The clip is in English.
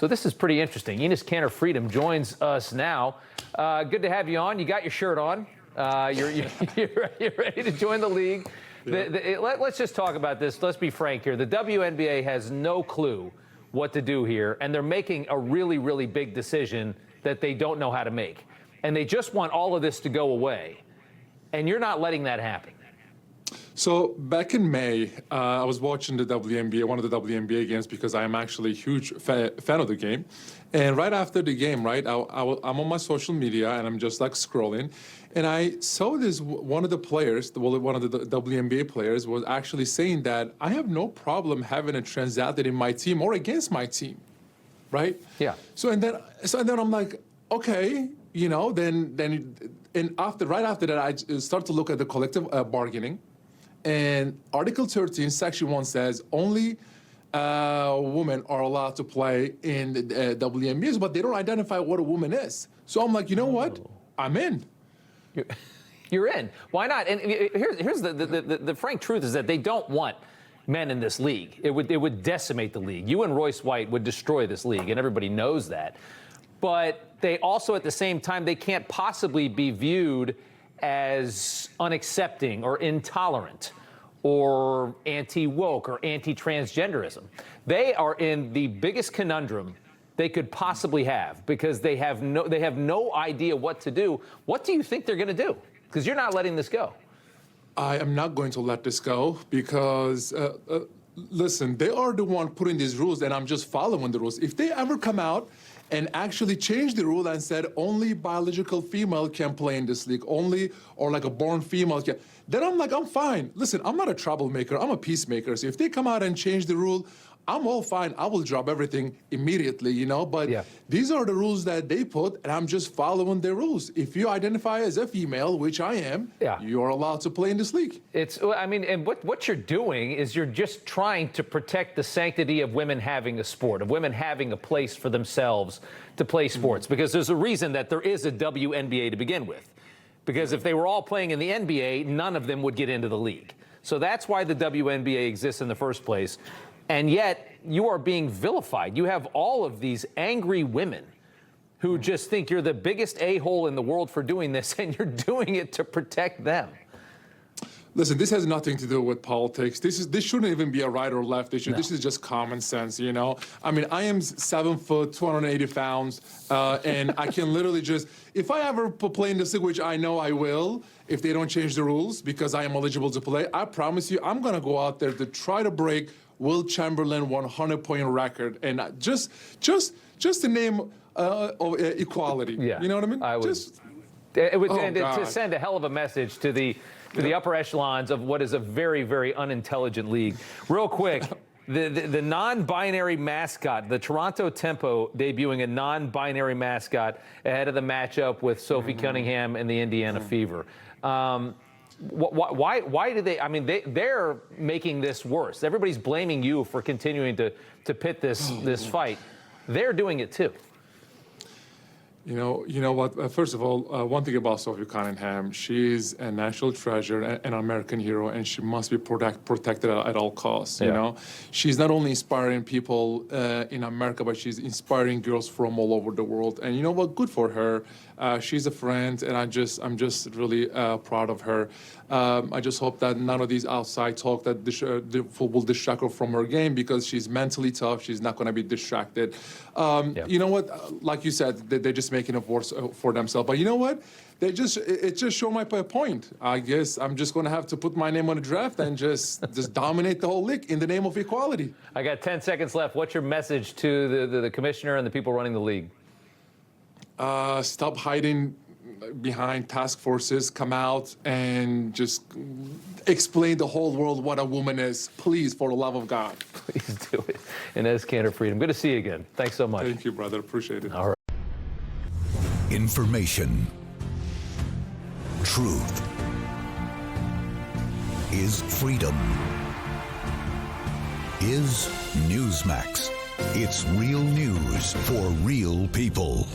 So this is pretty interesting. Enes Kanter Freedom joins us now. Good to have you on. You got your shirt on. You're ready to join the league. Yeah. Let's just talk about this. Let's be frank here. The WNBA has no clue what to do here, and they're making a really, really big decision that they don't know how to make. And they just want all of this to go away. And you're not letting that happen. So back in May, I was watching the WNBA, one of the WNBA games, because I am actually a huge fan of the game. And right after the game, right, I'm on my social media and I'm just like scrolling, and I saw this, one of the players, one of the WNBA players was actually saying that I have no problem having a trans athlete in my team or against my team, right? Yeah. So and then I'm like, okay, you know, right after that, I start to look at the collective bargaining. And Article 13, Section 1 says only women are allowed to play in the WNBA, but they don't identify what a woman is. So I'm like, you know what? I'm in. You're in. Why not? And here's the frank truth is that they don't want men in this league. It would decimate the league. You and Royce White would destroy this league, and everybody knows that. But they also, at the same time, they can't possibly be viewed as unaccepting or intolerant or anti-woke or anti-transgenderism. They are in the biggest conundrum they could possibly have because they have no idea what to do. What do you think they're going to do? Because you're not letting this go. I am not going to let this go because, listen, they are the one putting these rules and I'm just following the rules. If they ever come out and actually changed the rule and said only biological female can play in this league, or like a born female can, then I'm like, I'm fine. Listen, I'm not a troublemaker, I'm a peacemaker. So if they come out and change the rule, I'm all fine. I will drop everything immediately, you know? But these are the rules that they put, and I'm just following their rules. If you identify as a female, which I am, you are allowed to play in this league. And what you're doing is you're just trying to protect the sanctity of women having a sport, of women having a place for themselves to play sports. Because there's a reason that there is a WNBA to begin with. Because if they were all playing in the NBA, none of them would get into the league. So that's why the WNBA exists in the first place. And yet, you are being vilified. You have all of these angry women who just think you're the biggest a-hole in the world for doing this, and you're doing it to protect them. Listen, this has nothing to do with politics. This shouldn't even be a right or left issue. No. This is just common sense, you know? I mean, I am 7 foot, 280 pounds, and I can literally just, if I ever play in this league, which I know I will, if they don't change the rules because I am eligible to play, I promise you, I'm gonna go out there to try to break Will Chamberlain 100-point record, and just the name of equality. Yeah, you know what I mean? To send a hell of a message to the upper echelons of what is a very, very unintelligent league. Real quick, the non-binary mascot, the Toronto Tempo debuting a non-binary mascot ahead of the matchup with Sophie Cunningham and the Indiana Fever. Why do they? I mean, they're making this worse. Everybody's blaming you for continuing to pit this fight. They're doing it too. You know what? First of all, one thing about Sophie Cunningham, she's a national treasure, an American hero, and she must be protected at all costs. You know, she's not only inspiring people in America, but she's inspiring girls from all over the world. And you know what? Good for her. She's a friend, and I'm just really proud of her. I just hope that none of these outside talk that will distract her from her game, because she's mentally tough. She's not going to be distracted. You know what? Like you said, they're just making it worse for themselves. But you know what? It just showed my point. I guess I'm just going to have to put my name on the draft and just dominate the whole league in the name of equality. I got 10 seconds left. What's your message to the commissioner and the people running the league? Stop hiding behind task forces. Come out and just explain the whole world what a woman is. Please, for the love of God. Please do it. Enes Kanter Freedom. Good to see you again. Thanks so much. Thank you, brother. Appreciate it. All right. Information. Truth is freedom. Is Newsmax. It's real news for real people.